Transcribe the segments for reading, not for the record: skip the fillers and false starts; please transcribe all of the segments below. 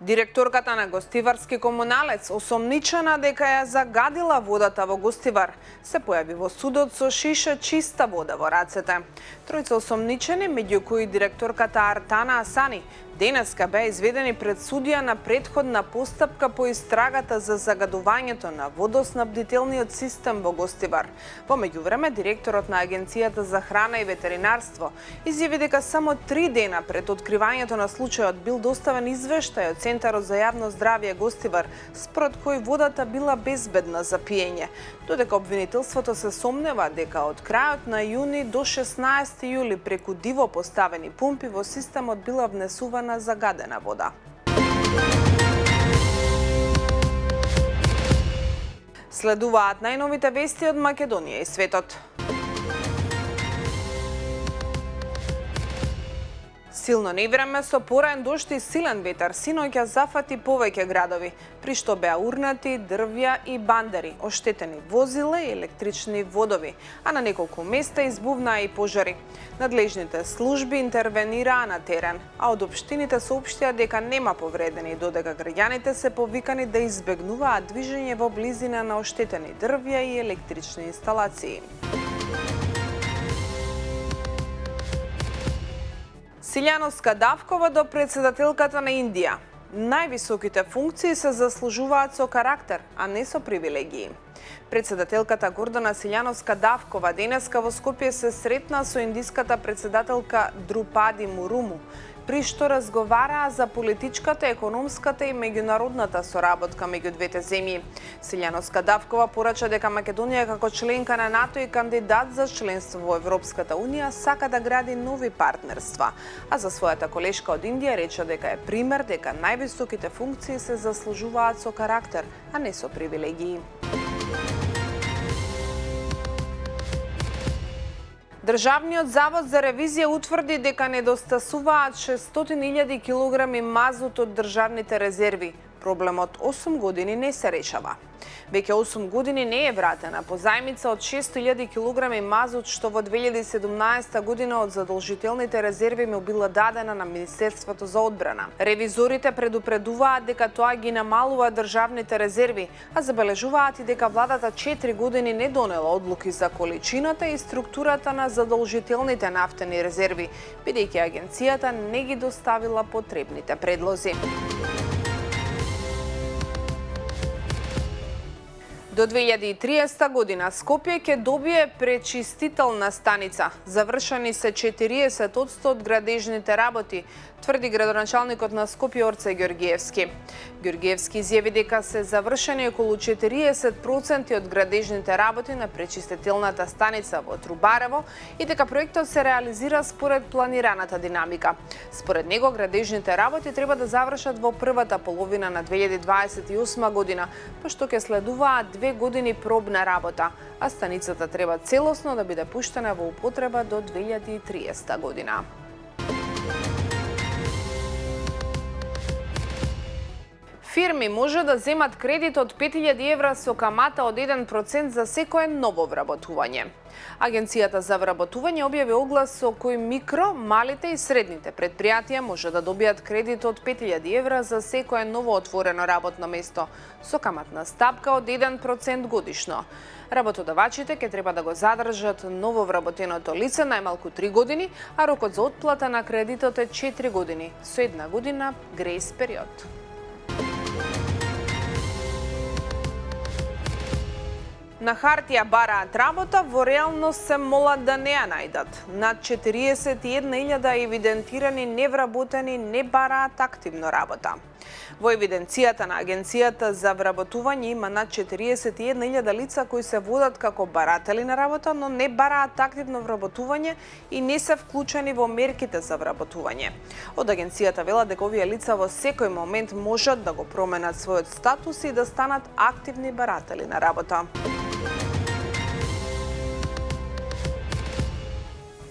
Директорката на Гостиварски комуналец, осомничена дека ја загадила водата во Гостивар, се појави во судот со шиша чиста вода во рацете. Тројца осомничени, меѓу кои директорката Артана Асани, денеска беа изведени пред судија на претходна постапка по истрагата за загадувањето на водоснабдителниот систем во Гостивар. Во меѓувреме, директорот на Агенцијата за храна и ветеринарство изјави дека само 3 дена пред откривањето на случајот бил доставен извештај од Центарот за јавно здравје Гостивар, според кој водата била безбедна за пиење, додека обвинителството се сомнева дека од крајот на јуни до 16 јули преку диво поставени пумпи во системот била внесувана загадена вода. Следуваат најновите вести од Македонија и светот. Силно невреме со пораен дожд и силен ветар синоќа зафати повеќе градови, при што беа урнати дрвја и бандери, оштетени возила и електрични водови, а на неколку места избувнаа и пожари. Надлежните служби интервенираа на терен, а од општините соопштија дека нема повредени, додека граѓаните се повикани да избегнуваат движење во близина на оштетени дрвја и електрични инсталации. Силјано Скадавкова до председателката на Индија. Највисоките функции се заслужуваат со карактер, а не со привилегии. Председателката Гордана Силјано Скадавкова денеска во Скопје се сретна со индиската председателка Друпади Муруму, при што разговараа за политичката, економската и меѓународната соработка меѓу двете земји. Силјано Скадавкова порача дека Македонија како членка на НАТО и кандидат за членство во Европската Унија сака да гради нови партнерства, а за својата колешка од Индија рече дека е пример дека највисоките функции се заслужуваат со карактер, а не со привилегии. Државниот завод за ревизија утврди дека недостасуваат 600.000 килограми мазут од државните резерви. Проблемот 8 години не се решава. Веќе 8 години не е вратена позајмица од 600.000 килограми мазут што во 2017 година од задолжителните резерви му била дадена на Министерството за одбрана. Ревизорите предупредуваат дека тоа ги намалува државните резерви, а забележуваат и дека владата 4 години не донела одлуки за количината и структурата на задолжителните нафтени резерви, бидејќи агенцијата не ги доставила потребните предлози. До 2030 година Скопје ќе добие пречистителна станица. Завршени се 40% од градежните работи, тврди градоначалникот на Скопје Орце Ѓорѓиевски. Ѓорѓиевски изјави дека се завршени околу 40% од градежните работи на пречистителната станица во Трубарево и дека проектот се реализира според планираната динамика. Според него градежните работи треба да завршат во првата половина на 2028 година, пошто ќе следуваат 2 години пробна работа, а станицата треба целосно да биде пуштена во употреба до 2030 година. Фирми може да земат кредит од 5.000 евра со камата од 1% за секое ново вработување. Агенцијата за вработување објави оглас со кој микро, малите и средните предпријатија може да добијат кредит од 5.000 евра за секое ново отворено работно место со каматна стапка од 1% годишно. Работодавачите ќе треба да го задржат ново вработеното лице најмалку 3 години, а рокот за отплата на кредитот е 4 години со 1 година грејс период. На хартија бараат работа, во реалност се молат да не ја најдат. Над 41.000 евидентирани невработени не бараат активно работа. Во евиденцијата на Агенцијата за вработување има над 41.000 лица кои се водат како баратели на работа, но не бараат активно вработување и не се вклучени во мерките за вработување. Од Агенцијата велат дека овие лица во секој момент можат да го променат својот статус и да станат активни баратели на работа.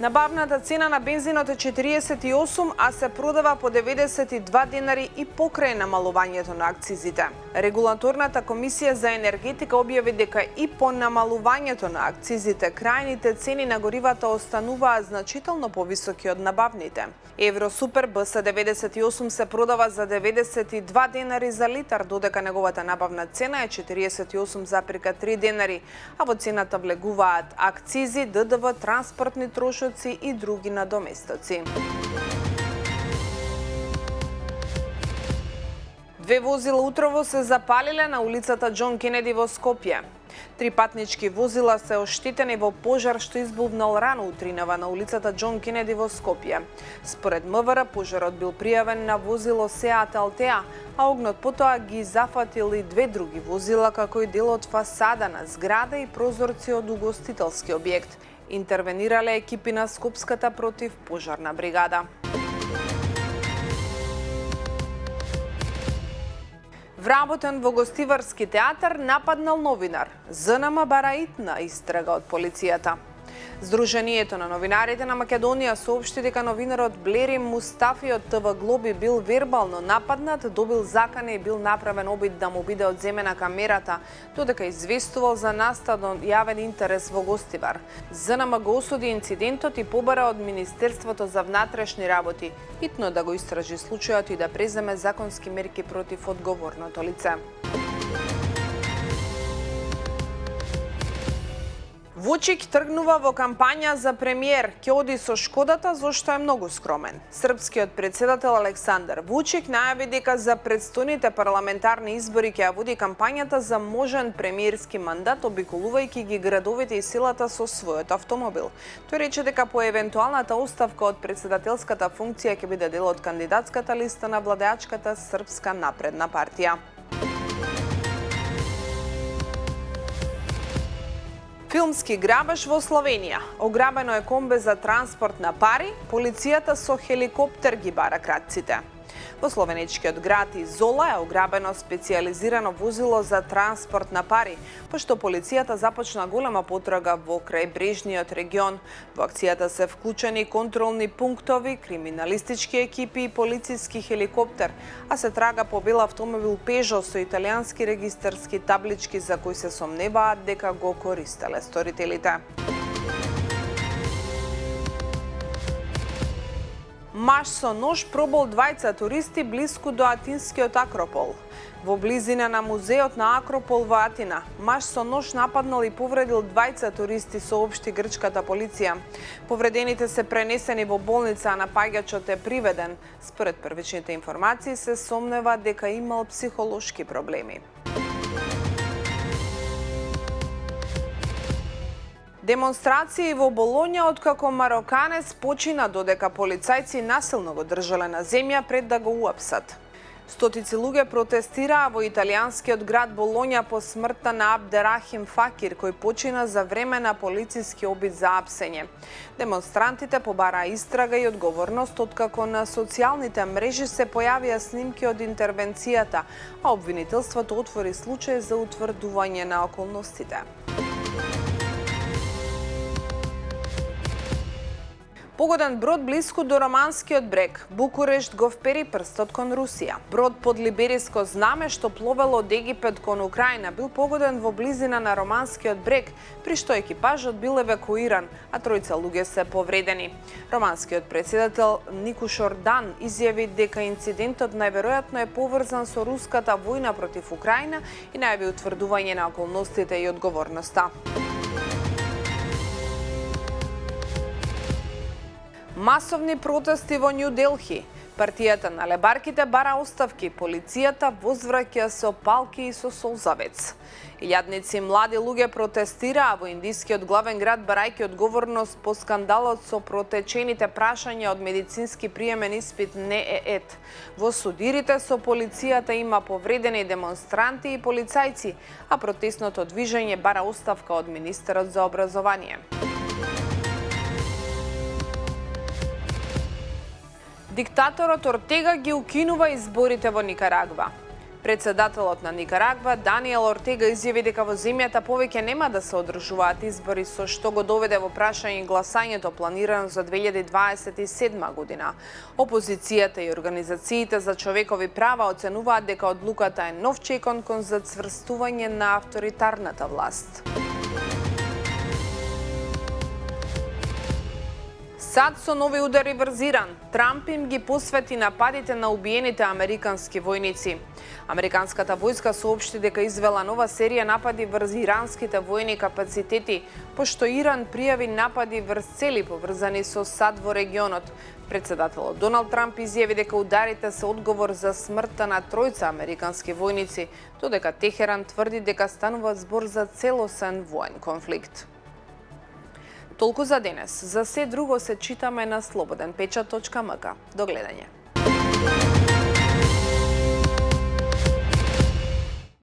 Набавната цена на бензинот е 48, а се продава по 92 денари и покрај намалувањето на акцизите. Регулаторната комисија за енергетика објави дека и по намалувањето на акцизите, крајните цени на горивата остануваат значително повисоки од набавните. Евросупер БС98 се продава за 92 денари за литар, додека неговата набавна цена е 48,3 денари, а во цената влегуваат акцизи, ДДВ, транспортни трошоци и други надоместоци. Две возила утрово се запалиле на улицата Џон Кенеди во Скопје. 3 патнички возила се оштетени во пожар што избувнал рано утринава на улицата Џон Кенеди во Скопје. Според МВР, пожарот бил пријавен на возило Сеат Алтеа, а огнот потоа ги зафатил и 2 други возила, како и дел од фасада на зграда и прозорци од угостителски објект. Интервенирале екипи на Скопската противпожарна бригада. Вработен во гостиварски театар нападнал новинар. ЗНМ бара итна истрага од полицијата. Сдруженијето на новинарите на Македонија соопшти дека новинарот Блери Мустафи од ТВ Глоби бил вербално нападнат, добил закана и бил направен обид да му биде одземена камерата, додека известувал за настаден јавен интерес во Гостивар. ЗНМ го осуди инцидентот и побара од Министерството за внатрешни работи итно да го истражи случајот и да преземе законски мерки против одговорното лице. Вучик тргнува во кампања за премиер, ќе оди со Шкодата зашто е многу скромен. Српскиот председател Александар Вучик најави дека за претстојните парламентарни избори ќе ја води кампањата за можен премиерски мандат, обиколувајќи ги градовите и селата со својот автомобил. Тој рече дека по евентуалната оставка од председателската функција ќе биде дел од кандидатската листа на владеачката Српска напредна партија. Филмски грабеж во Словенија. Ограбено е комбе за транспорт на пари, полицијата со хеликоптер ги бара кратците. Во словенечкиот град Изола е ограбено специјализирано возило за транспорт на пари, пошто полицијата започна голема потрага во крајбрежниот регион. Во акцијата се вклучени контролни пунктови, криминалистички екипи и полициски хеликоптер, а се трага по бел автомобил Пежо со италијански регистарски таблички за кои се сомневаат дека го користеле сторителите. Маж со нож пробол двајца туристи блиску до Атинскиот Акропол. Во близина на музеот на Акропол во Атина, маж со нож нападнал и повредил двајца туристи, соопшти грчката полиција. Повредените се пренесени во болница, а напаѓачот е приведен. Според првичните информации се сомнева дека имал психолошки проблеми. Демонстрации во Болоња откако мароканец почина, додека полицајци насилно го држале на земја пред да го уапсат. Стотици луѓе протестираа во италијанскиот град Болоња по смртта на Абдерахим Факир, кој почина за време на полициски обид за апсење. Демонстрантите побараа истрага и одговорност откако на социјалните мрежи се појавија снимки од интервенцијата, а обвинителството отвори случај за утврдување на околностите. Погоден брод блиску до романскиот брег. Букурешт го впери прстот кон Русија. Брод под либериско знаме што пловел од Египет кон Украина бил погоден во близина на романскиот брег, при што екипажот бил евакуиран, а тројца луѓе се повредени. Романскиот председател Никушор Дан изјави дека инцидентот најверојатно е поврзан со руската војна против Украина и најави утврдување на околностите и одговорноста. Масовни протести во Њу Делхи. Партијата на лебарките бара оставки, полицијата возвраќа со палки и со солзавец. Илјадници млади луѓе протестираа во индискиот главен град барајќи одговорност по скандалот со протечените прашања од медицински приемен испит НЕЕТ. Во судирите со полицијата има повредени демонстранти и полицајци, а протестното движење бара оставка од министерот за образование. Диктаторот Ортега ги укинува изборите во Никарагва. Председателот на Никарагва, Даниел Ортега, изјави дека во земјата повеќе нема да се одржуваат избори, со што го доведе во прашање гласањето планирано за 2027 година. Опозицијата и организациите за човекови права оценуваат дека одлуката е нов чекон кон зацврстување на авторитарната власт. САД со нови удари врз Иран. Трамп им ги посвети нападите на убиените американски војници. Американската војска соопшти дека извела нова серија напади врз иранските војни капацитети, пошто Иран пријави напади врз цели поврзани со САД во регионот. Председателот Доналд Трамп изјави дека ударите се одговор за смртта на тројца американски војници, додека Техеран тврди дека станува збор за целосен воен конфликт. Толку за денес. За се друго се читаме на slobodnpečat.mk. До гледање.